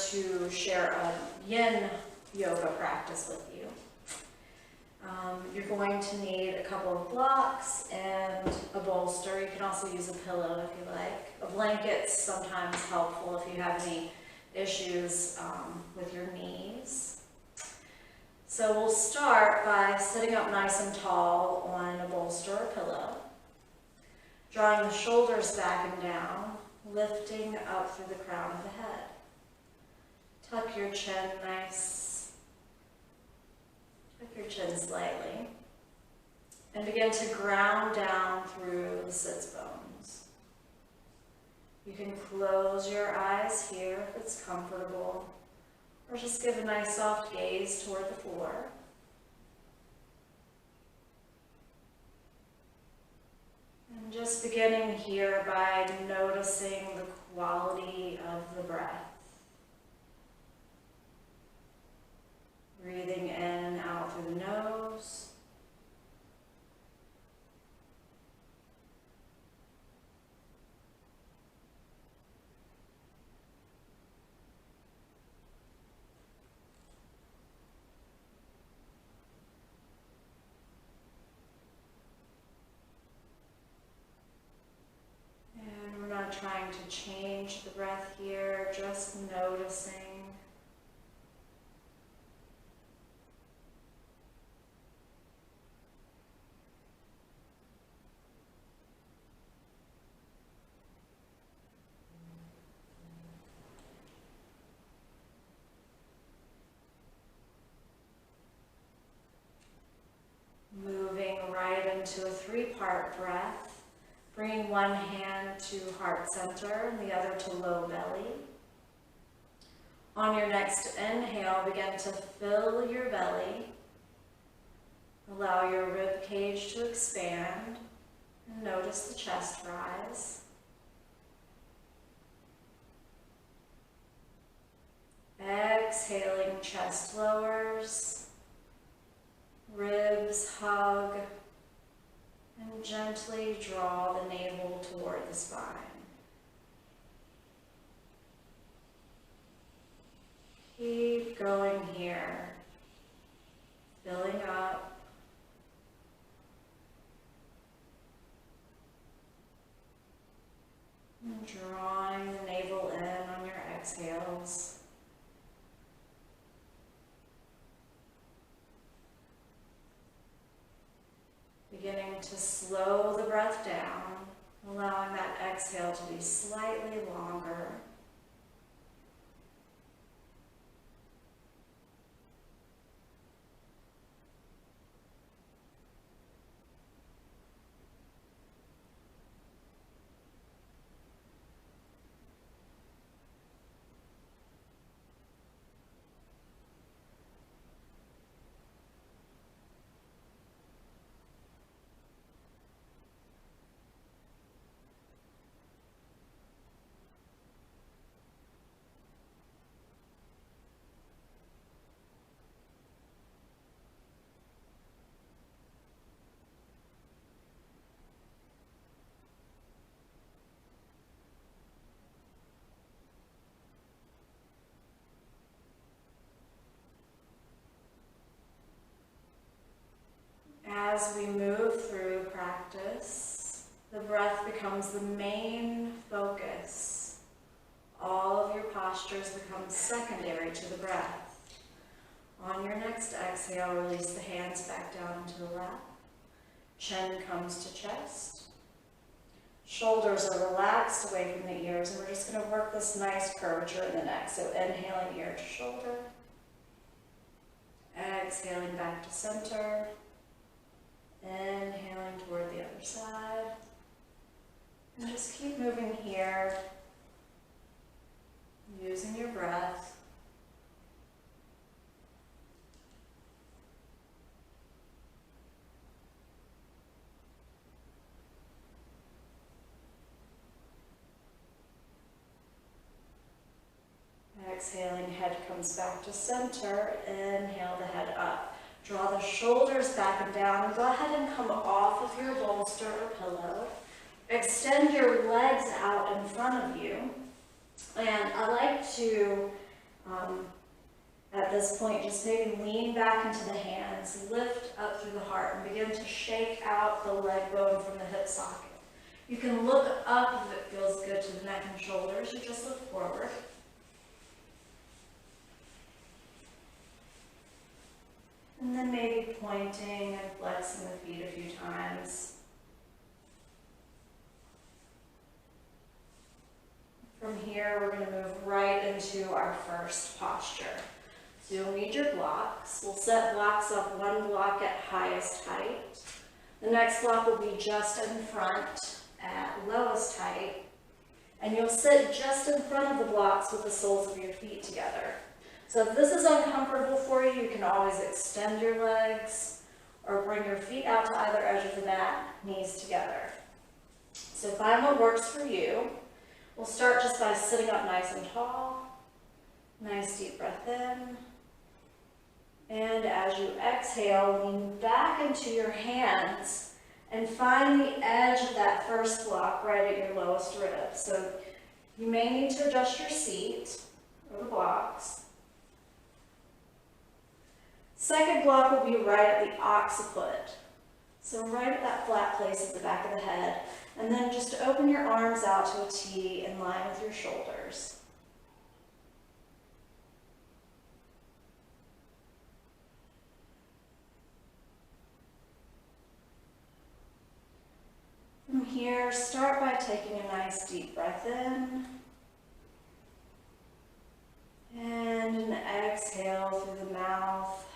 to share a Yin Yoga practice with you. You're going to need a couple of blocks and a bolster. You can also use a pillow if you like. A blanket's sometimes helpful if you have any issues with your knees. So we'll start by sitting up nice and tall on a bolster or pillow, drawing the shoulders back and down, lifting up through the crown of the head. Tuck your chin nice, tuck your chin slightly, and begin to ground down through the sits bones. You can close your eyes here if it's comfortable, or just give a nice soft gaze toward the floor. And just beginning here by noticing the quality of the breath. Breathing in and out through the nose. And we're not trying to change the breath here, just noticing. Moving right into a three-part breath, bringing one hand to heart center and the other to low belly. On your next inhale, begin to fill your belly. Allow your rib cage to expand and notice the chest rise. Exhaling, chest lowers. Ribs hug, and gently draw the navel toward the spine. Keep going here, filling up. And drawing the navel in on your exhales. Beginning to slow the breath down, allowing that exhale to be slightly longer. As we move through practice, the breath becomes the main focus. All of your postures become secondary to the breath. On your next exhale, release the hands back down into the lap. Chin comes to chest. Shoulders are relaxed away from the ears, and we're just going to work this nice curvature in the neck. So inhaling ear to shoulder. Exhaling back to center. Inhaling toward the other side. And just keep moving here, using your breath. Exhaling, head comes back to center. Inhale the head up. Draw the shoulders back and down, and go ahead and come off of your bolster or pillow. Extend your legs out in front of you. And I like to At this point, just maybe lean back into the hands, lift up through the heart, and begin to shake out the leg bone from the hip socket. You can look up if it feels good to the neck and shoulders, or just look forward. And then maybe pointing and flexing the feet a few times. From here, we're going to move right into our first posture. So you'll need your blocks. We'll set blocks up, one block at highest height. The next block will be just in front at lowest height. And you'll sit just in front of the blocks with the soles of your feet together. So if this is uncomfortable for you, you can always extend your legs or bring your feet out to either edge of the mat, knees together. So find what works for you. We'll start just by sitting up nice and tall. Nice deep breath in. And as you exhale, lean back into your hands and find the edge of that first block right at your lowest rib. So you may need to adjust your seat or the blocks. Second block will be right at the occiput. So right at that flat place at the back of the head. And then just open your arms out to a T in line with your shoulders. From here, start by taking a nice deep breath in. And an exhale through the mouth.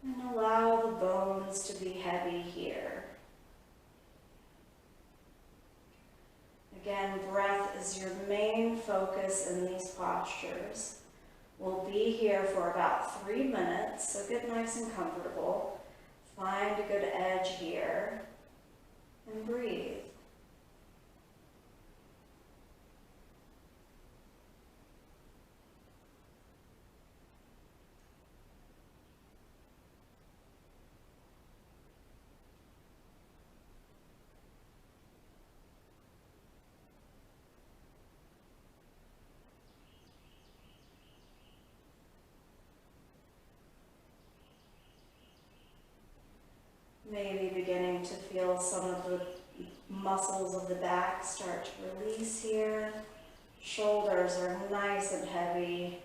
And allow the bones to be heavy here. Again, breath is your main focus in these postures. We'll be here for about 3 minutes, so get nice and comfortable. Find a good edge here and breathe. Maybe beginning to feel some of the muscles of the back start to release here. Shoulders are nice and heavy.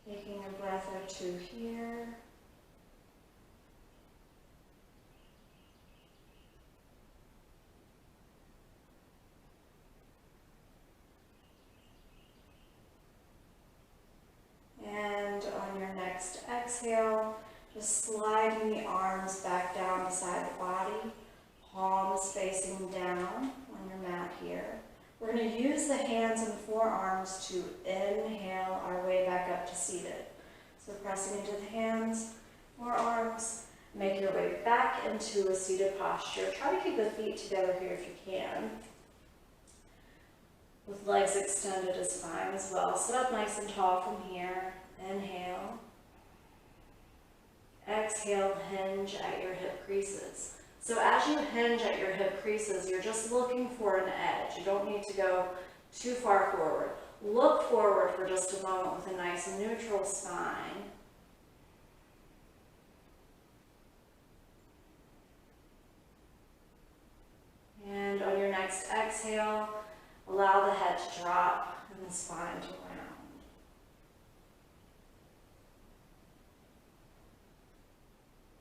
Taking a breath or two here. And on your next exhale, just sliding the arms back down beside the body, palms facing down on your mat here. We're going to use the hands and forearms to inhale our way back up to seated. So pressing into the hands, forearms, make your way back into a seated posture. Try to keep the feet together here if you can. With legs extended is fine as well. Sit up nice and tall from here. Inhale. Exhale, hinge at your hip creases. So as you hinge at your hip creases, you're just looking for an edge. You don't need to go too far forward. Look forward for just a moment with a nice neutral spine. And on your next exhale, allow the head to drop and the spine to round.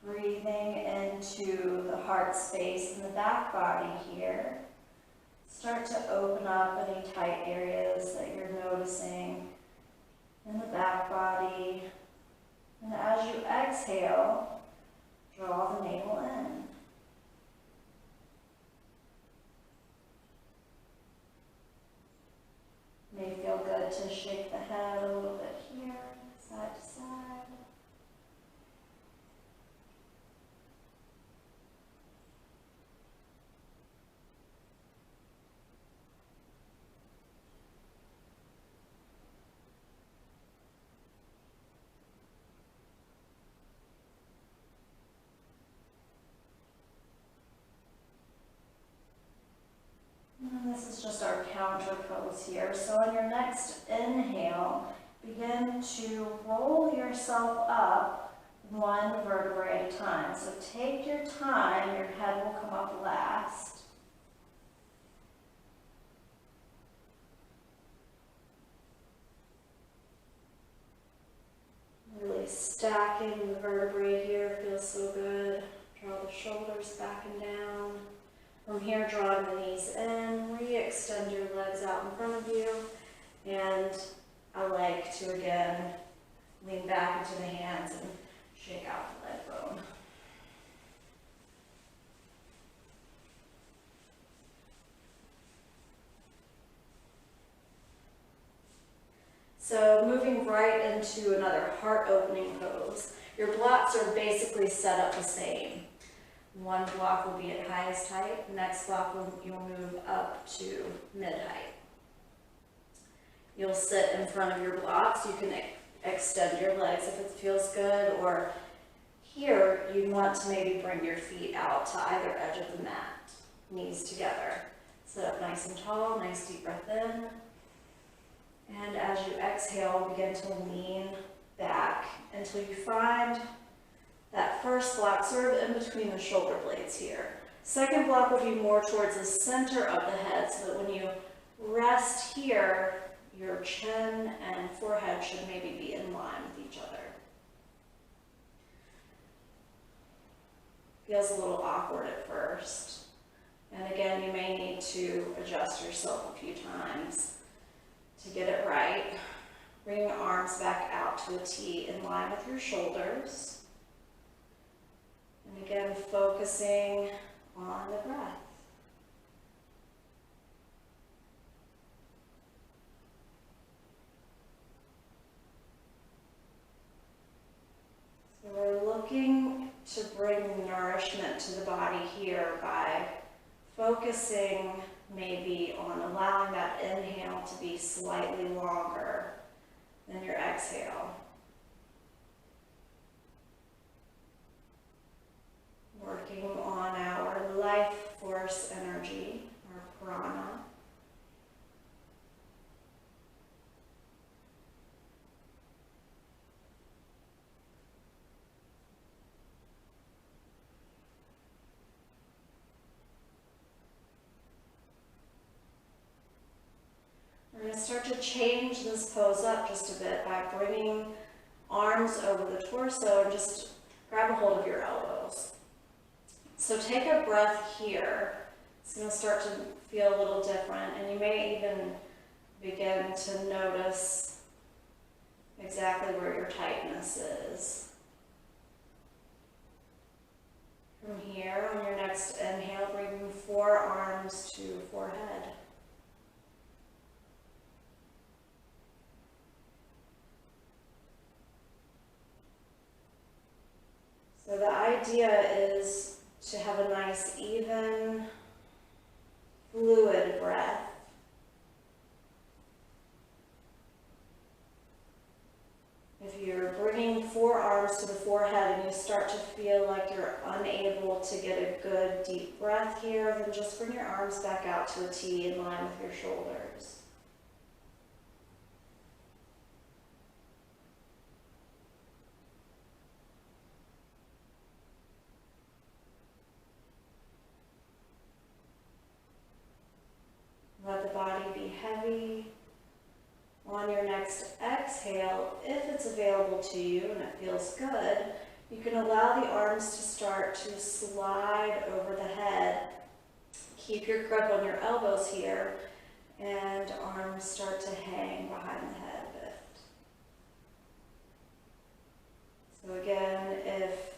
Breathing into the heart space in the back body here. Start to open up any tight areas that you're noticing in the back body. And as you exhale, draw the navel in. to shake the head a little bit here, side to side. And this is just our counter pose here. So on your next inhale, begin to roll yourself up one vertebrae at a time. So take your time, your head will come up last. Really stacking the vertebrae here feels so good. Draw the shoulders back and down. From here, drawing the knees in, re-extend your legs out in front of you, and I like to, again, lean back into the hands and shake out the leg bone. So moving right into another heart-opening pose. Your blocks are basically set up the same. One block will be at highest height, the next block you'll move up to mid-height. You'll sit in front of your blocks. You can extend your legs if it feels good, or here you want to maybe bring your feet out to either edge of the mat, knees together. Sit up nice and tall, nice deep breath in. And as you exhale, begin to lean back until you find that first block sort of in between the shoulder blades here. Second block will be more towards the center of the head, so that when you rest here, your chin and forehead should maybe be in line with each other. Feels a little awkward at first. And again, you may need to adjust yourself a few times to get it right. Bring your arms back out to a T in line with your shoulders. And again, focusing on the breath. So we're looking to bring nourishment to the body here by focusing maybe on allowing that inhale to be slightly longer than your exhale. Working on our life force energy, our prana. We're going to start to change this pose up just a bit by bringing arms over the torso and just grab a hold of your elbows. So take a breath here. It's going to start to feel a little different, and you may even begin to notice exactly where your tightness is. From here, on your next inhale, bring forearms to forehead. So the idea is to have a nice, even, fluid breath. If you're bringing forearms to the forehead and you start to feel like you're unable to get a good deep breath here, then just bring your arms back out to a T in line with your shoulders. Let the body be heavy. On your next exhale, if it's available to you and it feels good, you can allow the arms to start to slide over the head. Keep your grip on your elbows here, and arms start to hang behind the head a bit. So again, if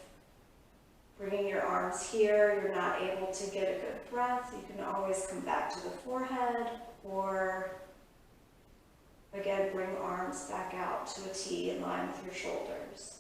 bringing your arms here, you're not able to get a good breath, you can always come back to the forehead, or Again, bring arms back out to a T in line with your shoulders.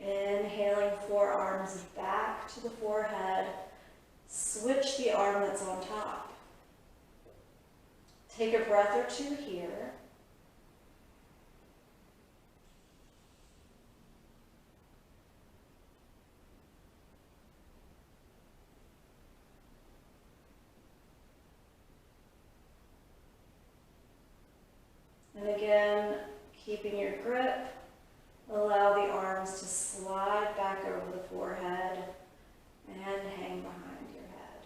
Inhaling, forearms back to the forehead. Switch the arm that's on top. Take a breath or two here. And again, keeping your grip, allow the arms to slide back over the forehead and hang behind your head.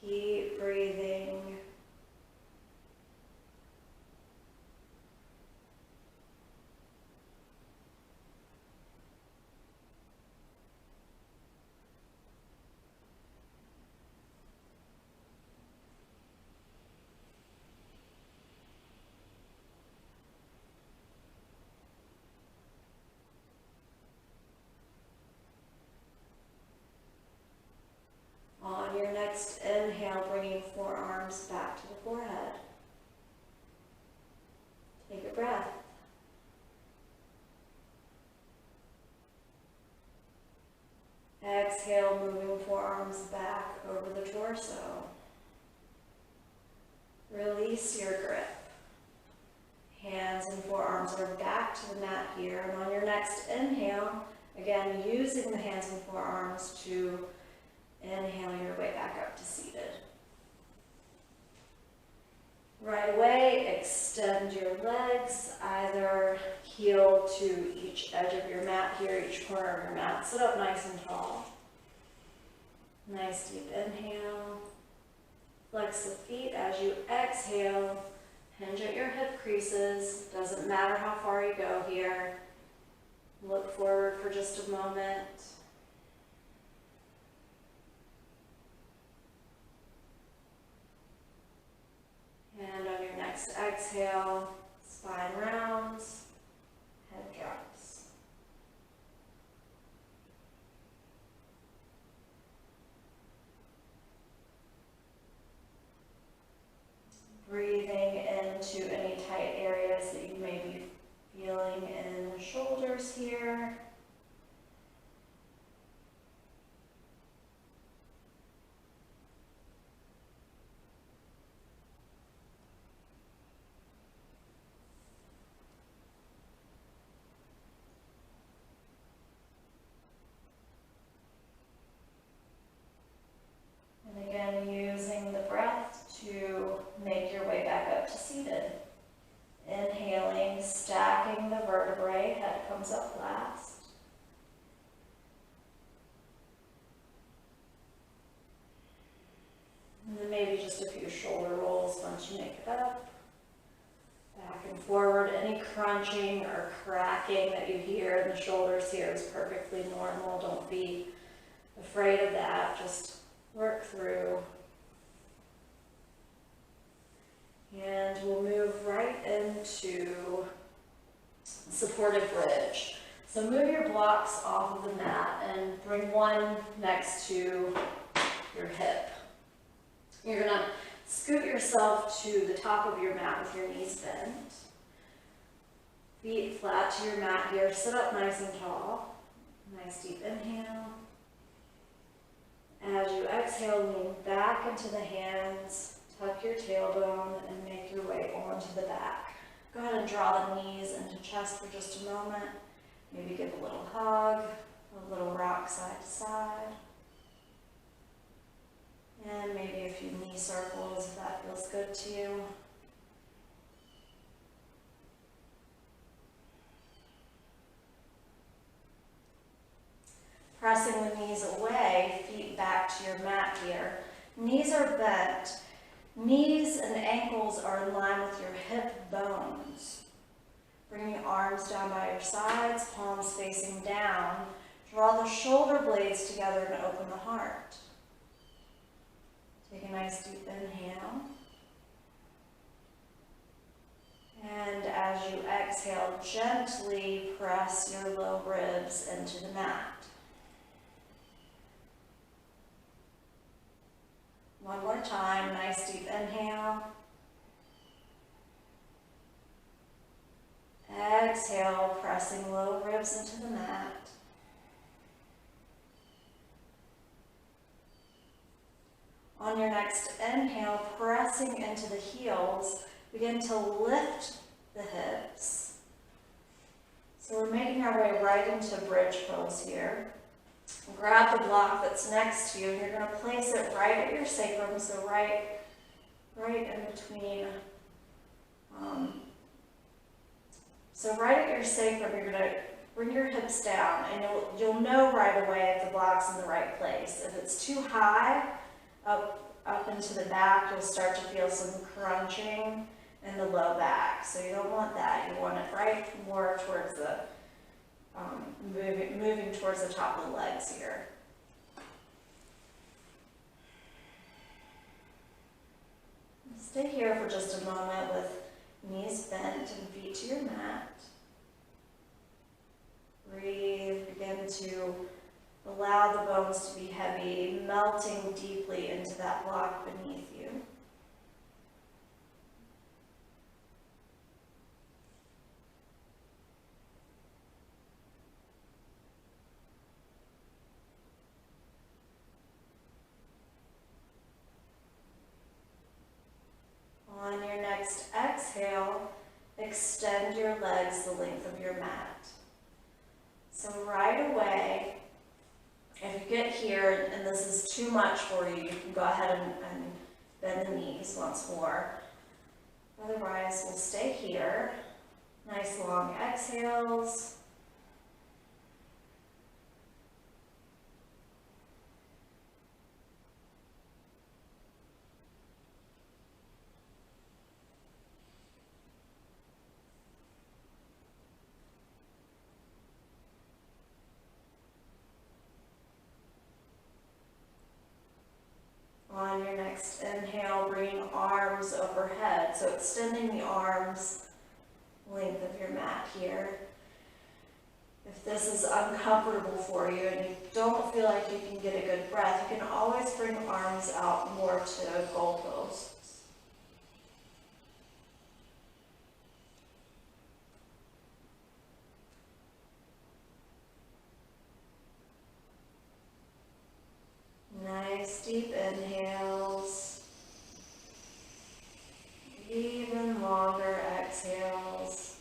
Keep breathing. On your next inhale, bringing forearms back to the forehead. Take a breath. Exhale, moving forearms back over the torso. Release your grip. Hands and forearms are back to the mat here. And on your next inhale, again, using the hands and forearms to inhale your way back up to seated. Right away, extend your legs, either heel to each edge of your mat here, each corner of your mat. Sit up nice and tall. Nice deep inhale. Flex the feet as you exhale. Hinge at your hip creases. Doesn't matter how far you go here. Look forward for just a moment. And on your next exhale, spine rounds, head drops. Breathing into any tight areas that you may be feeling in the shoulders here. And again, using the breath to make your way back up to seated. Inhaling, stacking the vertebrae, head comes up last. And then maybe just a few shoulder rolls once you make it up. Back and forward. Any crunching or cracking that you hear in the shoulders here is perfectly normal. Don't be afraid of that. Just work through. And we'll move right into supported bridge. So move your blocks off of the mat and bring one next to your hip. You're gonna scoot yourself to the top of your mat with your knees bent. Feet flat to your mat here. Sit up nice and tall. Nice deep inhale. As you exhale, lean back into the hands. Tuck your tailbone and make your way onto the back. Go ahead and draw the knees into chest for just a moment. Maybe give a little hug, a little rock side to side. And maybe a few knee circles if that feels good to you. pressing the knees away, feet back to your mat here. Knees are bent. Knees and ankles are in line with your hip bones. Bring your arms down by your sides, palms facing down. Draw the shoulder blades together and open the heart. Take a nice deep inhale. And as you exhale, gently press your low ribs into the mat. One more time, nice deep inhale. Exhale, pressing low ribs into the mat. On your next inhale, pressing into the heels, begin to lift the hips. So we're making our way right into bridge pose here. Grab the block that's next to you, and you're going to place it right at your sacrum, so right in between. So right at your sacrum, you're going to bring your hips down, and you'll know right away if the block's in the right place. If it's too high, up into the back, you'll start to feel some crunching in the low back. So you don't want that. You want it right more towards the, moving towards the top of the legs here. Stay here for just a moment with knees bent and feet to your mat. Breathe, begin to allow the bones to be heavy, melting deeply into that block beneath you. On your next exhale, extend your legs the length of your mat. So right away, if you get here and this is too much for you, you can go ahead and bend the knees once more. Otherwise, we'll stay here. Nice long exhales. On your next inhale, bringing arms overhead. So extending the arms length of your mat here. If this is uncomfortable for you and you don't feel like you can get a good breath, you can always bring arms out more to goalposts. Nice deep inhales, even longer exhales.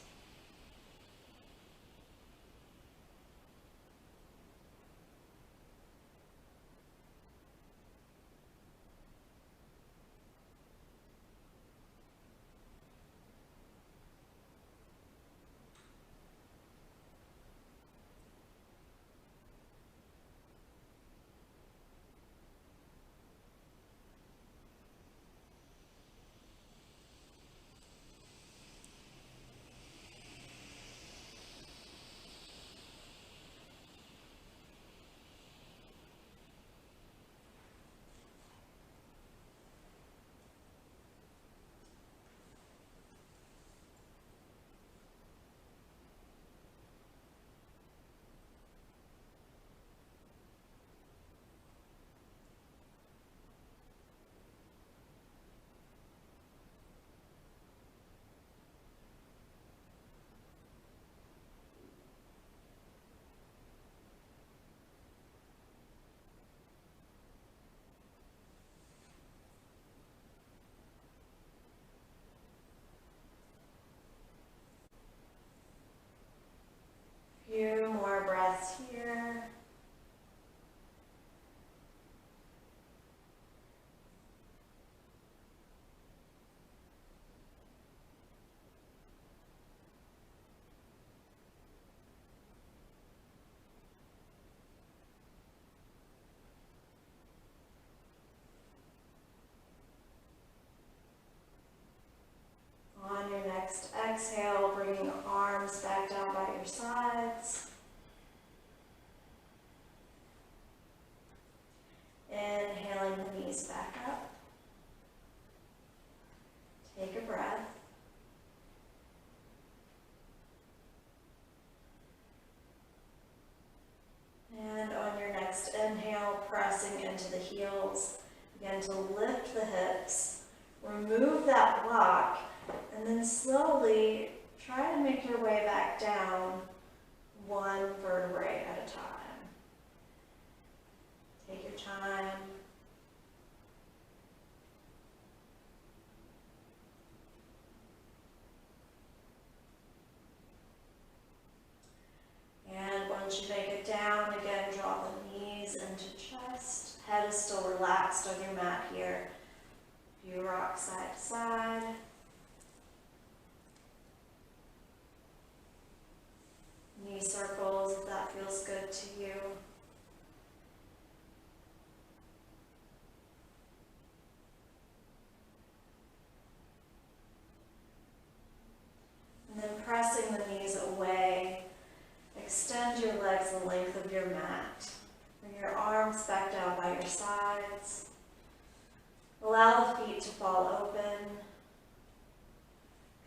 your sides. Inhaling the knees back up. Take a breath. And on your next inhale, pressing into the heels, begin to lift the hips, remove that block, and then slowly try to make your way back down one vertebrae at a time. Take your time. And once you make it down, again, draw the knees into chest. Head is still relaxed on your mat here. You rock side to side. Knee circles if that feels good to you. And then pressing the knees away, extend your legs the length of your mat. Bring your arms back down by your sides. Allow the feet to fall open.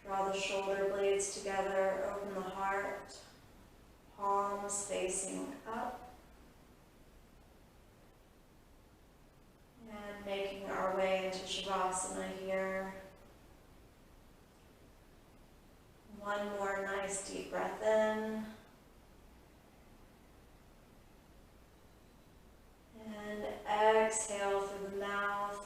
Draw the shoulder blades together, open the heart, palms facing up. And making our way into Shavasana here. One more nice deep breath in. And exhale through the mouth.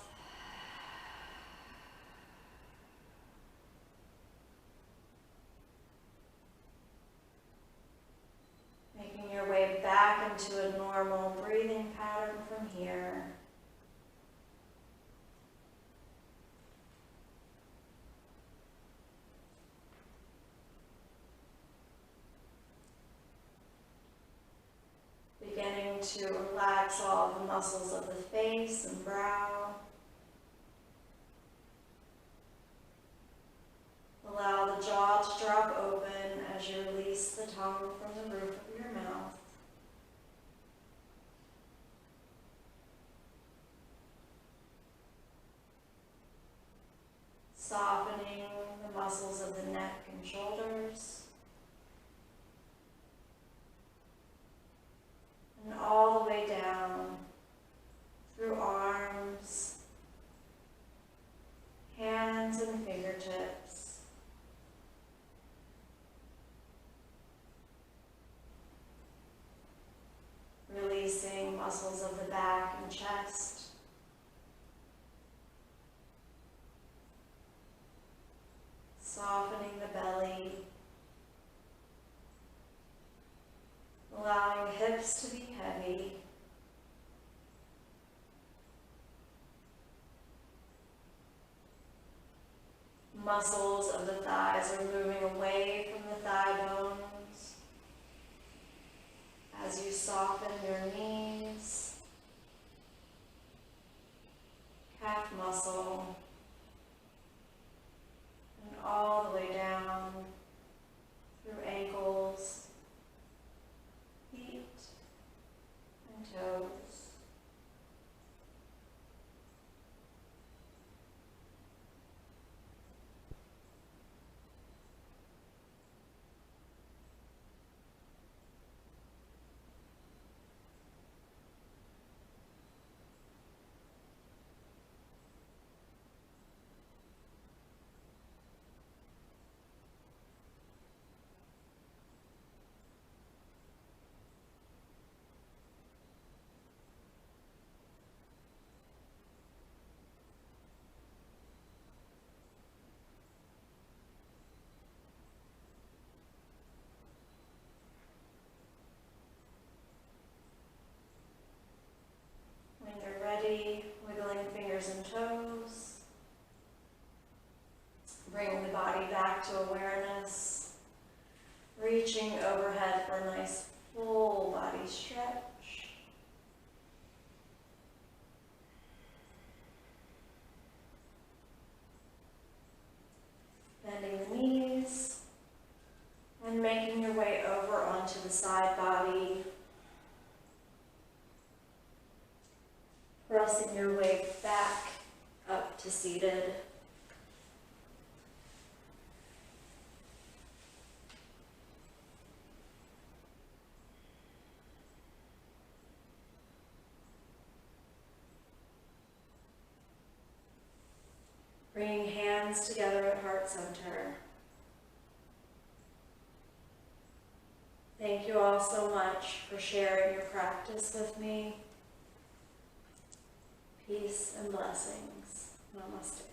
Making your way back into a normal breathing pattern from here. Beginning to relax all the muscles of the face and brow. Allow the jaw to drop open as you release the tongue from the roof of your mouth. Softening the muscles of the neck and shoulders. And all the way down through arms, hands and fingertips. Releasing muscles of the back and chest. Softening the belly. Allowing hips to be heavy. Muscles of the thighs are moving away from the thigh bones as you soften your knees, calf muscle, and all the way down through ankles, feet, and toes. When you're ready, wiggling fingers and toes. Bring the body back to awareness. Reaching overhead for a nice full body stretch. Bending the knees and making your way over onto the side body. Pressing your way back up to seated. Bringing hands together at heart center. Thank you all so much for sharing your practice with me. Peace and blessings. Namaste.